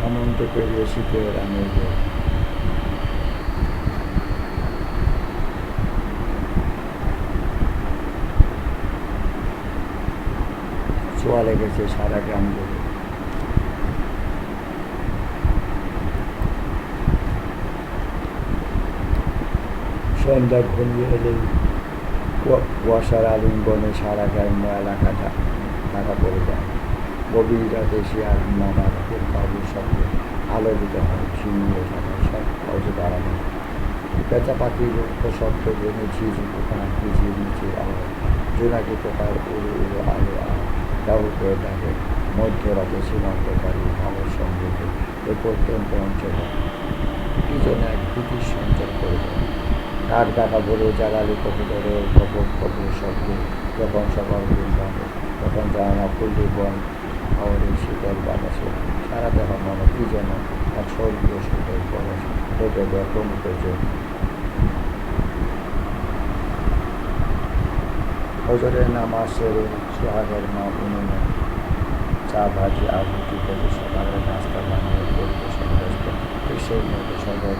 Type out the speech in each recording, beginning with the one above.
হেমন্ত পেরিয়ে শীতের আমেজ ছোঁয়া লেগেছে সারা গ্রাম জুড়ে। সন্ধ্যা ঘনিয়ে এলেই কুয়াশার আলিঙ্গনে সারা গ্রাম্য এলাকাটা ঢাকা পড়ে যায়। গভীর রাতে শিয়াল মামার বাবুর শব্দে আলোকিত হয় ছিনিয়ে থাকা সব অজে দাঁড়ানো পেঁচা পাখির শব্দ জেনে ঝিঝি পোকা ভিজিয়ে নিচে আওয়াজ জোনাকি পোকার উড়ো উড়ো আলো আর ডাউকে ডাকে মধ্যরাতে সীমান্তকারী ভাবের সঙ্গে এ প্রত্যন্ত অঞ্চলে কি যেন এক ব্রিটিশ সঞ্চার করে দেয়। কাক ডাকা বলে জ্বালালি কবুতরের কপট কপের শব্দে যখন সকাল দিন থাকে তখন জানা ফুললি বন শহরের শীতল বাতাসে সারা দেহ মনে কি যেন এক স্বর্গীয় শীতল পরশ ঢেকে দেয় প্রমুখের জন্য। হজরের নামাজ সেরে সোহাগের মা উনুনে চা ভাজি আর রুটি করে সকালের নাস্তা বানিয়ে পরিবেশন ব্যস্ত। সেই মধ্যে সবাই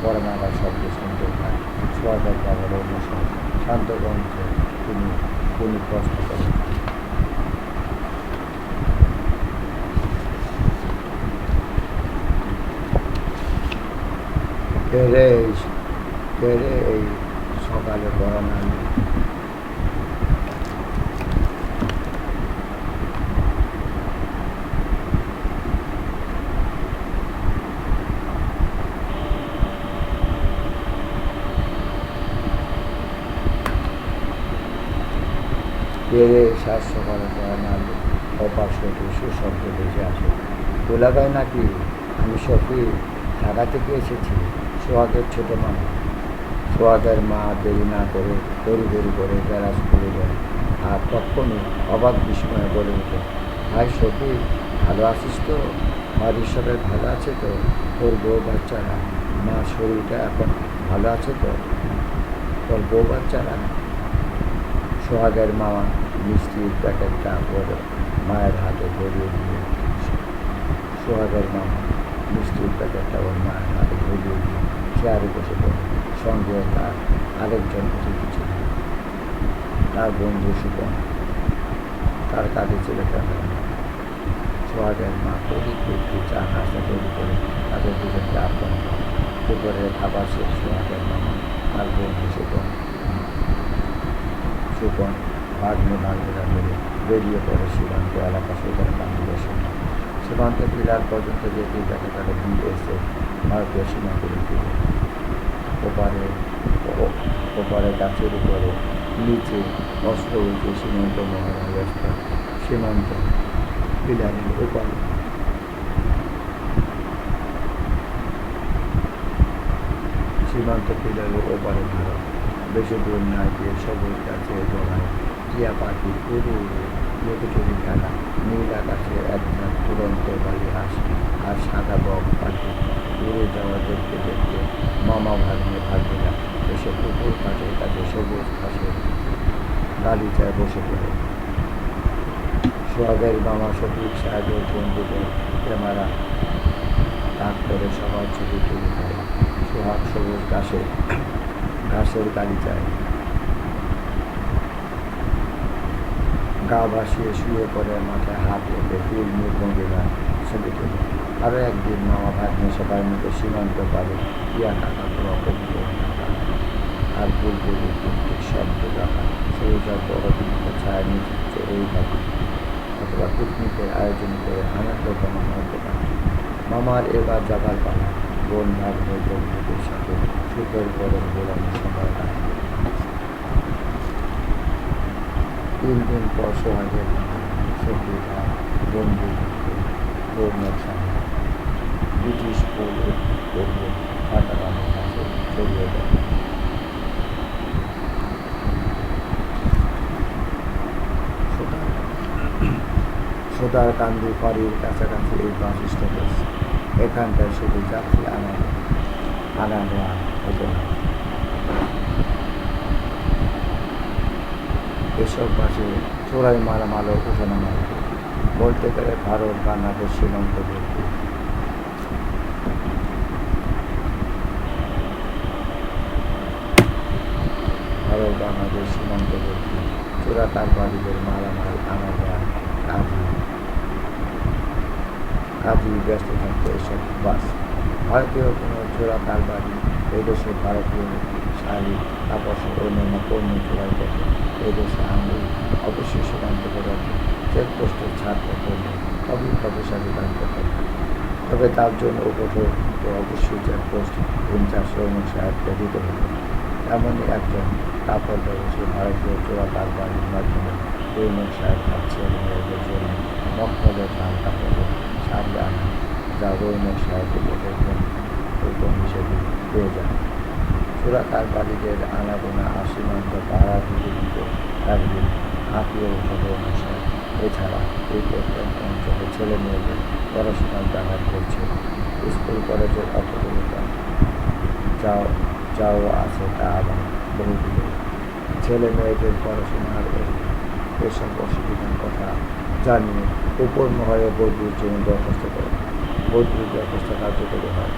বড় নাগার শব্দ শুনতে পায়। সোহাগের বাবার অনুসার শান্ত গ্রন্থে তিনি প্রশ্ন করেন, কে রে এই সকালে বড় নাম পেরে শ্বাস সকালে পড়া নাড়ল অপার শফি সুশব্দ বেজে আসে। দোলাগায় নাকি? আমি শফি, ঢাকা থেকে এসেছি। সোহাগের ছোট মা। সোহাগের মা দেরি না করে তড়ি করে গ্যারাজ খুলে দেয় আর তখনই অবাক বিস্ময়ে বলে ওঠে, ভাই শফি, ভালো আছিস তো? বাড়ির সবাই ভালো আছে তো? তোর বউ বাচ্চারা? মা শরীরটা এখন ভালো আছে তো? তোর বউ বাচ্চারা? সোহাগের মা মিষ্টির প্যাকেটটা ওর মায়ের হাতে ধরিয়ে দিয়ে সোহাগের মামা মিষ্টির প্যাকেটটা ওর মায়ের হাতে ধরিয়ে দিয়ে চেয়ারে বসে পড়ে। সঙ্গে তার আরেকজন অতিথি ছিল, তার বন্ধু সুপন। তার কাঁধে ছিল ক্যামেরা। সোহাগের মা একটু চা নাস্তা তৈরি করে তাদের দুজনকে আপন করে। দুপুরের খাবার শেষ সোহাগের মামা আর বন্ধু সুপন ভাগ্নে ভাগ্নেরা মিলে বেরিয়ে পড়ে সীমান্ত এলাকা সুন্দর কান্দিদের সঙ্গে। সীমান্ত পিলার পর্যন্ত যেতেই দেখা গেল বিএসএফ ভারতীয় সীমান্তের দিকে। ওপারে গাছের উপরে নিচে অস্ত্র উঠে সীমান্ত মহড়া ব্যস্ত। সীমান্ত পিলারের ওপারে সীমান্ত পিলারের ওপারে ভারত। বেশি দূর না গিয়ে সবুজ গাছের গোড়ায় টিয়া পাখি উড়ে লুকোচুরি খেলা, নীল আকাশে একজন তুরন্ত বালি হাঁস আর সাদা বক পাখি উড়ে যাওয়া দেখতে দেখতে মামা ভাগ্নেরা এসে পুকুর কাছে কাছে সবুজ ঘাসে গালিচায় বসে পড়ে। সোহাগের মামা শফিক সাহেবের বন্ধুদের ক্যামেরা তাক করে সবার ছবি তুলে দেয়। সোহাগ সবুজ ঘাসের গালিচায় গা ভাসিয়ে শুয়ে পড়ে মাথায় হাত রেখে ফুল মৃগঙ্গিরা ছবি তোলে। আরও একদিন মামা ভাগ্নে সবাই মিলে সীমান্ত পারে টিয়া কাকা কবুতর আর বুলবুলি ঠিক শব্দ রাখা সৌজা বড় দিনকে ছায়া নিচ্ছে এইভাবে অথবা পিকনিকের আয়োজন করে আনন্দ কমানো হতে পারে। মামার এবার যাবার পালা। বোন ভাগ্নে বন্ধুদের সাথে সুখের গরম গোলানো সময় কাটে। 3 দিন পর সোহাগের শফিকা বন্ধু রৌনক সামনে ব্রিটিশ পড়িয়ে ফাটাগানের কাছে ছড়িয়ে দেয়। সোদারকান্দি ফাঁড়ির কাছাকাছি এই বাস স্টপেজ। এখানটায় শুধু যাত্রী আনা নেওয়া হতো না। এসব বাসে চোরাই মালামালও ওঠানামা হতো। বলতে গেলে ভারত বাংলাদেশ সীমান্তবর্তী ভারত বাংলাদেশ সীমান্তবর্তী চোরাকারবারিদের মালামাল আনা নেওয়া কাজেই ব্যস্ত থাকতো এসব বাস। ভারতীয় কোনো চোরাকারবারি এদেশে ভারতীয় শাড়ি, কাপড়, অন্যান্য পণ্য চোরাই করত এদেশে আনলেই অবশ্যই সীমান্ত পদার্থ চেকপোস্টের ছাড় করলে তবেই প্রবেশাধিকার করতে হবে। তবে তার জন্য কঠোর অবশ্যই চেকপোস্ট ইনচার্জ রৌনক সাহেবকে দিতে হতো। এমনই একজন কাপড় ব্যবসায়ী ভারতীয় চোরাকারবারির মাধ্যমে রৌনক সাহেব তার ছেলে মেয়েদের জন্য মখমলের ধান কাপড়ের শাড়ি আনা, যা রৌনক সাহেবের প্রথম হিসেবে পেয়ে যান। চোরাকারবারিদের আনাগোনা সীমান্ত পাড়া দিতে দিতে একদিন হাঁপিয়ে ওঠে রৌনক সাহেব। এছাড়া এই প্রত্যন্ত অঞ্চলে ছেলে মেয়েদের পড়াশোনার ব্যাঘাত ঘটছে। স্কুল কলেজের অতগুলো যাও আছে তা আবার বহুদূরে। ছেলে মেয়েদের পড়াশোনার এসব অসুবিধার কথা জানিয়ে উপর মহলে বদলির জন্য দরখাস্ত করে। বদলির দরখাস্ত কার্যকরী হয়।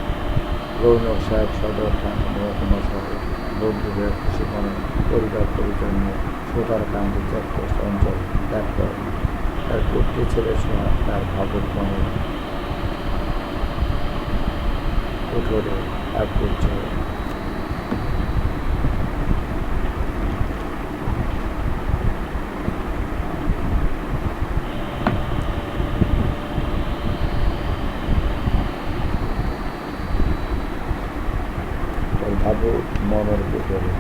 রৌনক সাহেব সদর থানা মহকুমা শহরে বন্ধুদের খুশি মনে পরিবার পরিজন নিয়ে সুতারকান্দি চেকপোস্ট অঞ্চল ত্যাগ করেন। তার পুত্রী ছেলে সহ তার ভাবুক মনে উঠোরে এক উৎসব। ভাবুক মনের ভিতরে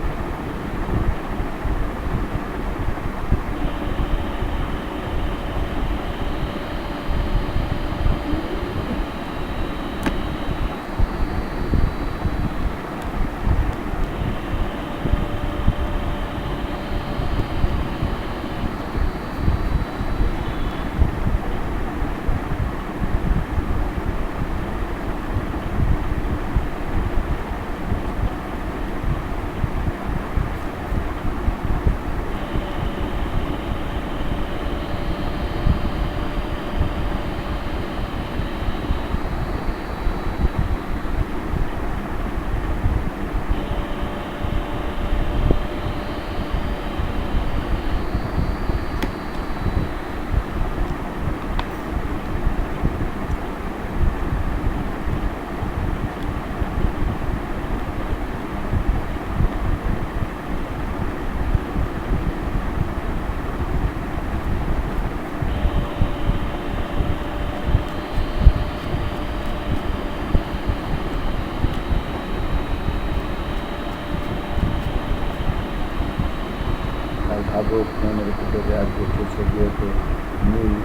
ভাবুক মনের ভিতরে এক দুটো ছবিতে নীল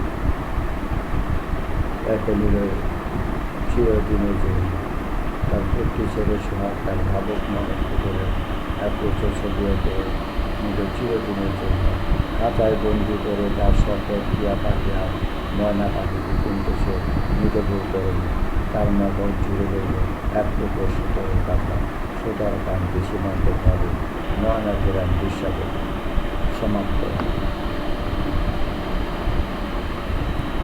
একেলির চিরদিনের জন্য। তার পুত্রী ছেলে সোহাগ তার ভাবুক মনের ভিতরে এক দুটো ছবিতে নিজের চিরদিনের জন্য খাতায় বন্দি করে তার শখের টিয়া পাখি আর ময়না পাখিকে কিন্তু সে নির্ভুল করেনি। তার মগজ জুড়ে রইল এক টুকরো সুতোর কাঁথা। সুতারকান্দি সীমান্ত ভাবে ময়না ফেরান দৃশ্যকে সমাপ্ত।